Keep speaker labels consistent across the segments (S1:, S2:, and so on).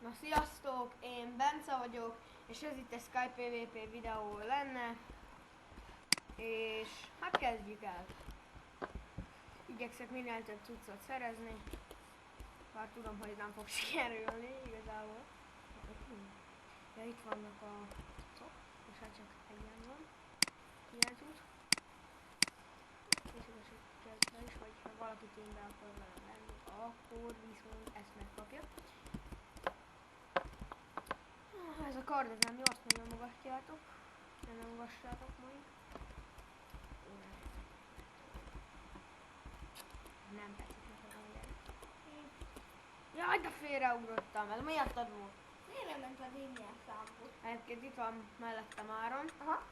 S1: Na sziasztok, én Bence vagyok, és ez itt egy Skype PvP videó lenne, és hát kezdjük el. Igyekszek minél több cuccot szerezni, bár tudom, hogy nem fog sikerülni igazából. Ja, itt vannak a cuccok, és hát csak egyen van, ilyen cucc. És kezdve is, hogy ha valaki tényleg akar velem lenni, akkor viszont ezt megkapja. Ez a kard, ez nem jó, azt nem nyomogatjátok. Nem nyomogassátok majd. Nem tetszik nekem a gyerek. Jaj, de félreugrottam, ez miattad volt?
S2: Miért nem ment az én ilyen számból?
S1: Egyébként itt van mellettem Áron,
S2: Aha.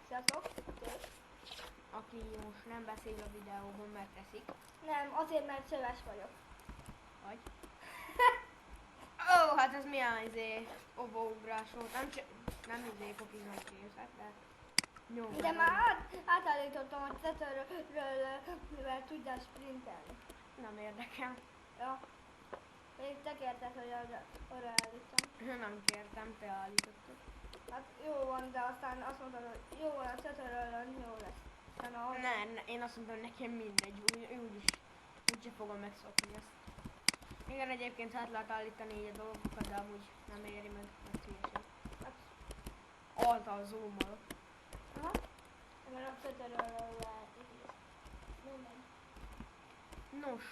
S2: Sziasztok.
S1: aki most nem beszél a videóban, mert teszik.
S2: Nem, azért, mert szöves vagyok.
S1: Vagy? Ó, hát ez milyen obóugrás volt. Nem kopizom készet, de nyom.
S2: De már átállítottam a tetőről, mivel tudjál sprintelni.
S1: Nem érdekel.
S2: Ja. Még te kérted, hogy arra állítsam.
S1: Nem kértem, te állítottad.
S2: Hát jó van, de aztán azt mondtad, hogy jó van, a tetőről jó lesz.
S1: Ne, én azt mondtam, nekem mindegy, úgyse fogom megszokni ezt. Igen, egyébként hát lehet állítani így a dolgokat, de amúgy nem éri meg hülyeség.
S2: Hát,
S1: Altal zoomolok.
S2: aha. Mert a tetőről mindegy.
S1: Nos,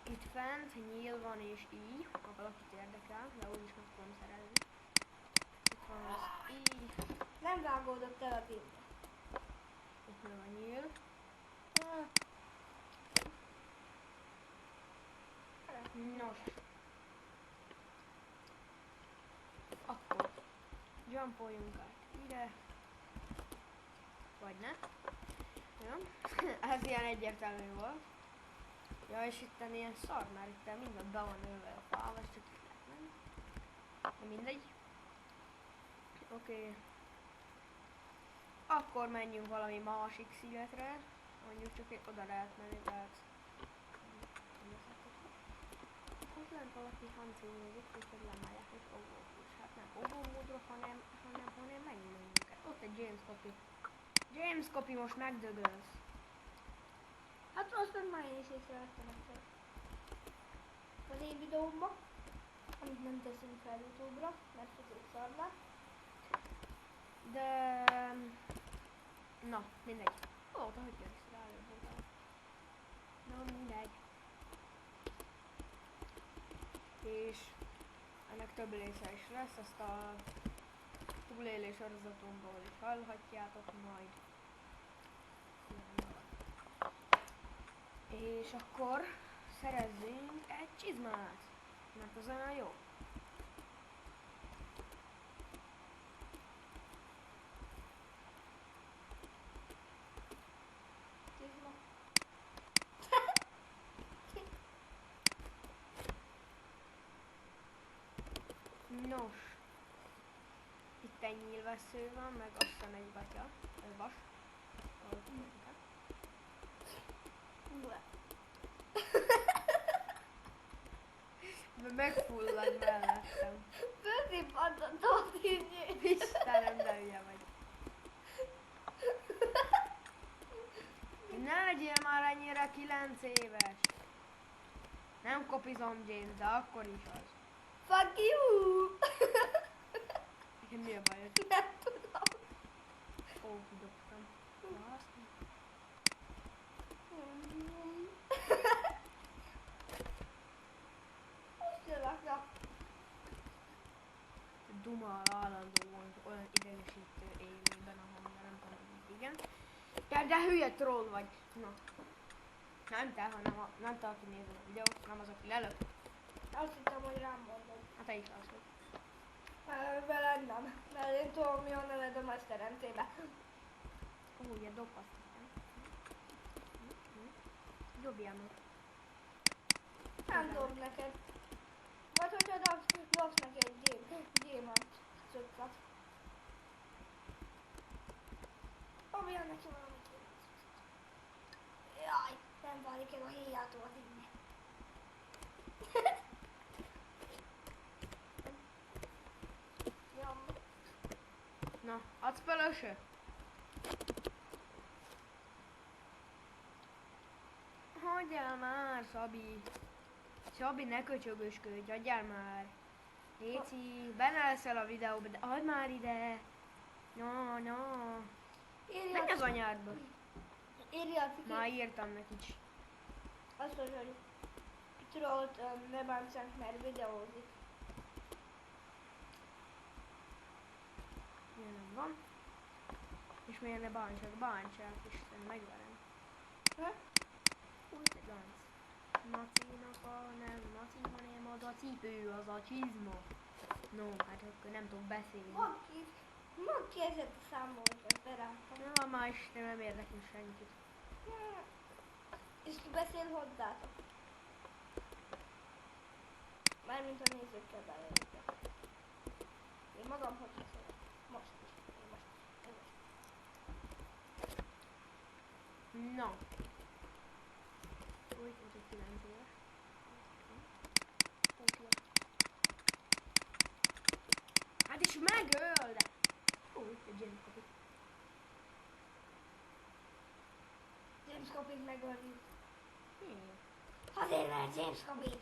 S1: itt fent nyíl van és így, ha valakit érdekel, de úgyis meg tudom szerezni. Itt van az így,
S2: Nem vágódott el a bimbe.
S1: itt meg a nyíl. Nos. Akkor jumpoljunk át ide. Vagy ne. Jó? Ez ilyen egyértelmű volt. Ja, és itt ilyen szar, mert itt minden be van ölve a fával, csak itt lehet menni. De mindegy. Oké. Akkor menjünk valami másik szigetre. Mondjuk csak oda lehet menni, tehát... Ott lent valaki hancélózik, úgyhogy lemegyek, és óvókus. Hát nem óvómódra, hanem menjünk őket. Ott egy James Copy. James Copy, most megdögölsz.
S2: Hát azt már én is észrevettem egyszer. Az én videómban, amit nem teszünk fel YouTube-ra, mert csak szar le.
S1: De... Na, mindegy. Ó, te hogy jössz rá, előbb. Na, mindegy. És ennek több része is lesz, azt a túlélés sorozatomból is hallhatjátok majd. És akkor szerezzünk egy csizmát, mert az olyan jó.
S2: Csizma.
S1: Nos, itt egy nyílvessző van, meg azt hiszem egy gatya, ez vas. Megfullad mellettem.
S2: Fölszippantott így.
S1: Istenem, de hülye vagy. Ne legyél már ennyire 9 éves. Nem kopizom James, de akkor is az.
S2: Fuck you!
S1: Nekem mi a bajod?
S2: Nem tudom.
S1: Ó, kidobtam. Na, azt nem.
S2: Most jövök, na.
S1: Duma állandóan olyan idegesítő élőben, ahol nem tudom, hogy igen. De hülye troll vagy. Na. Nem te, hanem nem te, aki nézed a videót, nem az, aki lelök.
S2: Azt hittem, hogy rám mondod.
S1: Hát te is az vagy.
S2: Veled nem, mert én tudom, mi a neved a Mesteremcébe.
S1: Ó, ilyen dobhatsz nekem. Dobjál meg.
S2: Nem dob neked. Vagy hogyha dobsz neki egy gyémánt cuccot. Dobjál neki valamit gyémánt cuccot. Jaj, nem válik el a héjától az inni.
S1: Oda se. Hagyjál már, Szabi. Szabi, ne köcsögösködj, adjál már. Léci, benne leszel a videóba, de add már ide. No. Menj az anyádba.
S2: Írja a ciki.
S1: Már írtam neki is.
S2: Azt mondja, hogy trollt ne bántsanak, mert videózik.
S1: Ilyen nem van. És miért ne bántsák, Isten, megverem. Úgy te gánc. Nacinak nem naci, hanem az a cipő, az a csizma. No, hát akkor nem tudok beszélni.
S2: Mondd ki ezért a számolókat, berántam.
S1: Na, már Isten, nem érdekel senkit.
S2: És ki beszél hozzátok? Mármint a nézőkkel belőlük. Én magam hogy beszélek. Most.
S1: Na. Úgy, ez egy 9 éves. Hát is megöl, de... Úgy, egy James kapit.
S2: James Copit megölni.
S1: Miért?
S2: Azért, mert James Copit.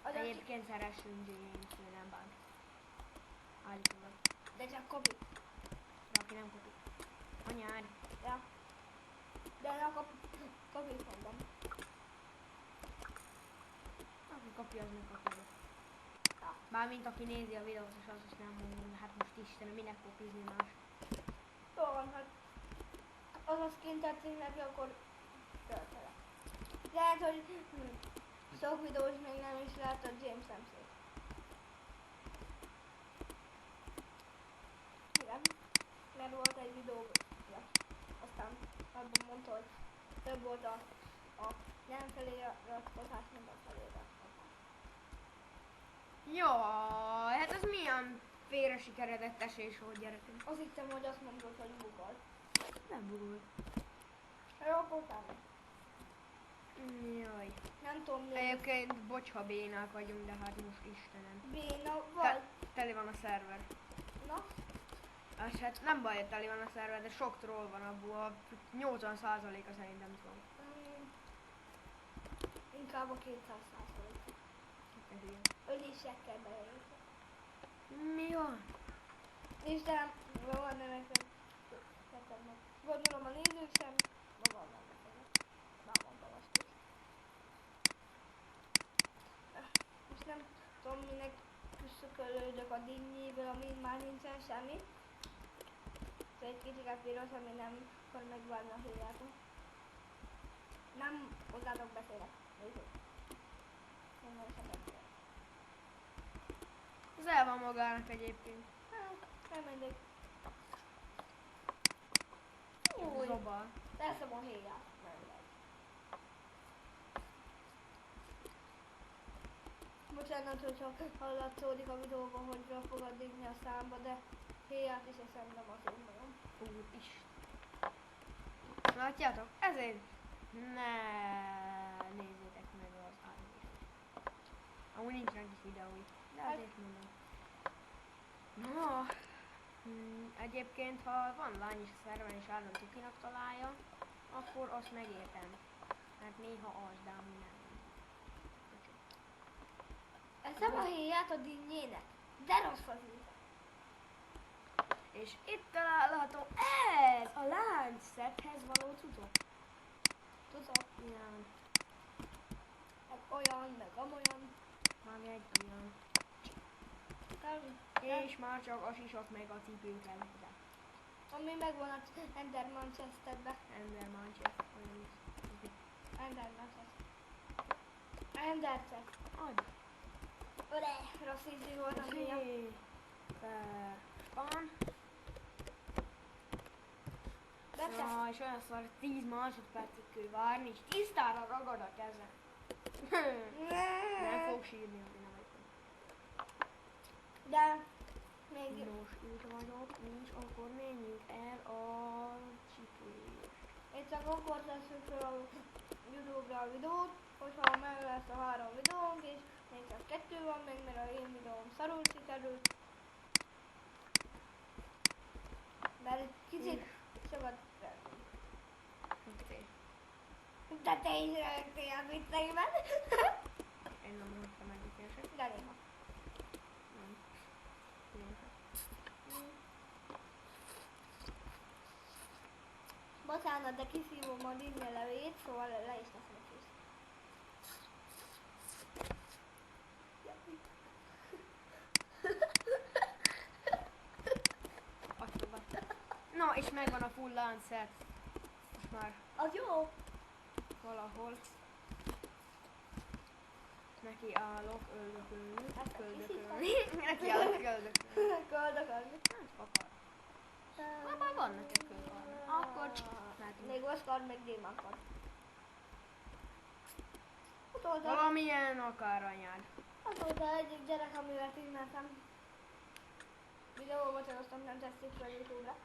S1: Egyébként szeressünk James, ő nem bánt. Állítólag.
S2: De csak Copit.
S1: De aki nem kapit. Anyád.
S2: Ja. De a Copit mondom.
S1: Aki kapja, az meg kapja.
S2: Ja.
S1: Bármint aki nézi a videót, és az is nem mondom, hát most Istenem, minek kopizni más.
S2: Jó van, hát az a skin tetszik neki, akkor töltele. Lehet, hogy sok videós még nem is láttad James nem szép. Igen, mert volt egy videó, ja. Aztán abban mondta, hogy több volt a nem felé rakkozás, mint a felé rakkozás.
S1: Jaj, hát ez milyen félre sikeredett esés volt, gyerekem.
S2: Azt hittem, hogy azt mondod, hogy bukol.
S1: Nem bugol.
S2: Jó, akkor nem.
S1: Jaj.
S2: Nem tudom mi.
S1: Egyébként bocs, ha bénák vagyunk, de hát most Istenem.
S2: Béna vagy.
S1: Teli van a szerver.
S2: Na,
S1: És hát nem baj, hogy teli van a szerver, de sok troll van abból, a 80%-a szerintem troll.
S2: inkább a 200%.
S1: Te hülye.
S2: Ölésekkel beleérte.
S1: Mi van?
S2: Istenem, van neveket. Gondolom a nézők sem, de van neveket. Már mondtam azt is. Most nem tudom, minek küszökölődök a dinnyéből, amin már nincsen semmi. Ez egy kicsit piros, ami nem akar megvárni a héjátot. Nem hozzátok beszélek. Nézzük. Nem sem beszélek.
S1: Ez el van magának egyébként.
S2: Hát, nem mindegy. Új,
S1: Zobal.
S2: teszem a héját. Nem mindegy. Bocsánat, hogyha hallatszódik a videóban, hogy fel fogad digni a számba, de héját is eszem, nem azért mondom.
S1: Úr is. Látjátok? Ezért ne nézzétek meg az animét. Amúgy nincsenek is videói, de azért mondom. No, egyébként ha van lány is a szerven és állandóan cukinak találja, akkor azt megértem. Mert néha az, de amúgy nem.
S2: Eszem a héját a dinnyének, de rossz az íze.
S1: És itt található ez a láncszedhez való cucok.
S2: Tudod,
S1: Igen,
S2: meg olyan, meg amolyan.
S1: meg egy olyan.
S2: Nem,
S1: És már csak a sisak meg a cipő kell hozzá.
S2: ami megvan az Ender Manchesterbe.
S1: Ender Manchester.
S2: Ender Manchester. Ender Chest.
S1: Add.
S2: Öle, rossz ízű volt a héja.
S1: Van.
S2: Betesz.
S1: Ja, és olyan szar 10 másodpercig kell várni, és tisztára ragad a kezem. Nem fog sírni, hogy nem vagyok.
S2: De még
S1: Nos, itt vagyok, és akkor menjünk el a csipőjét.
S2: én csak akkor teszünk fel a YouTube-ra a videót, hogyha meg lesz a 3 videónk, és még csak 2 van még, mert a én videóm szarul sikerült. Mert kicsit sokat
S1: Oké.
S2: de te is rögtél a vicceiben.
S1: Én nem mondtam egyik eset.
S2: De néha.
S1: Nem. Néha.
S2: Bocsánat, de kiszívom a Disney levét, szóval le is teszem a kész.
S1: Hagyjuk be. Na, és megvan a full lancet. Most már
S2: Az jó!
S1: valahol. Neki állok öldökölni.
S2: Hát,
S1: Köldökölni. Neki állok köldökölni.
S2: Köldökölni.
S1: Hát fakar. Már van nekem köldökölni. Akkor mehetünk.
S2: Még Oscar, meg Démakar. Azóta,
S1: Valamilyen akár anyád.
S2: azóta egyik gyerek, amivel filmeltem. Videóba csináltam, nem teszik fel YouTube-ra.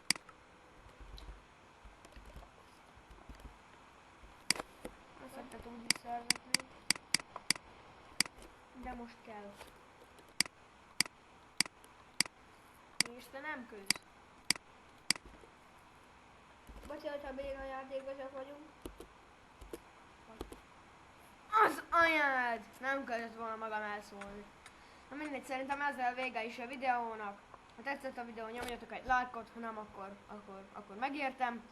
S1: Azt szoktat úgy visszavezetni. De most kell. És te nem küzdsz.
S2: Bocsánat, ha béna játékosok vagyunk.
S1: Az anyád! Nem kellett volna magam elszólni. Na mindegy, szerintem ezzel vége is a videónak. Ha tetszett a videó, nyomjatok egy lájkot, ha nem, akkor megértem.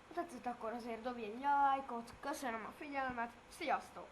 S1: Ha tetszett, akkor azért dobj egy lájkot. Köszönöm a figyelmet, sziasztok!